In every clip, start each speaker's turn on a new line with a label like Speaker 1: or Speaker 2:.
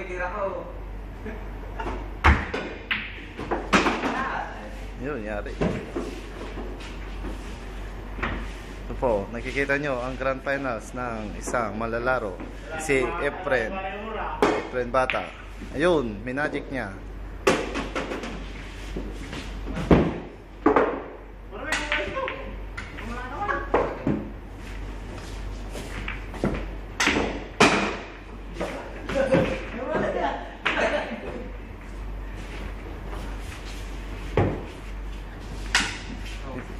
Speaker 1: tinitira ko.
Speaker 2: Yun, yari. Ito po, nakikita nyo ang grand finals ng isang malalaro. Si Efren Bata. Ayun, minagic niya.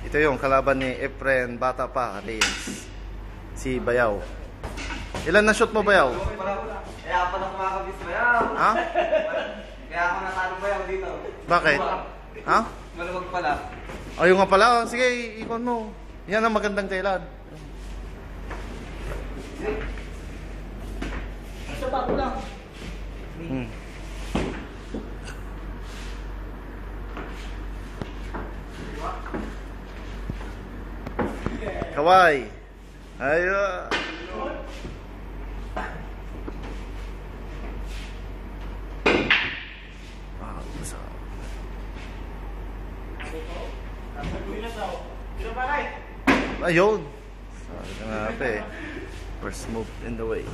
Speaker 2: Ito yung kalaban ni Efren Bata pa, Reyes. Si Bayaw. Ilan na shoot mo, Bayaw?
Speaker 1: Kaya ako na kumakabis, Bayaw.
Speaker 2: Ha?
Speaker 1: Kaya ako natalo, Bayaw, dito.
Speaker 2: Bakit? Ha?
Speaker 1: Maluwag pala.
Speaker 2: Ayun nga pala. Sige, ikon mo. Yan ang magandang kailan.
Speaker 1: Isa pa lang.
Speaker 2: Kaway. Ayun. Ayun. Grabe. First move in the way.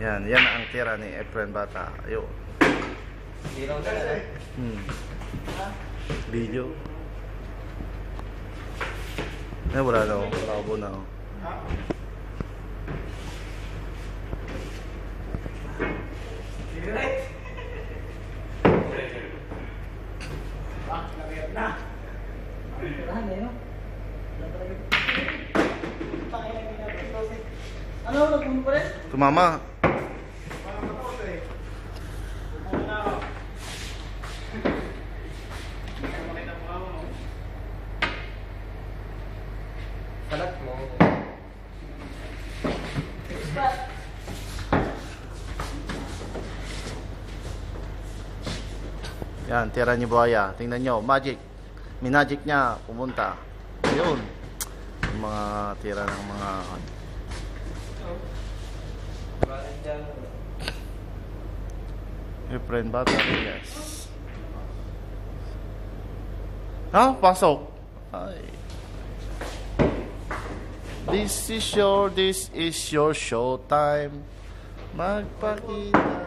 Speaker 2: Yan ang tira ni Efren Bata. Ayun. Video. Wala na ako. Malabo na ako. Tumama.
Speaker 1: Salat mo.
Speaker 2: Yan, tira ni Buhaya. Tingnan nyo, magic. Minagic niya, pumunta. Ayun. Yung mga tira ng mga... Efren Bata, yes. Ha? Pasok. Ay. This is your show time. Magpakita.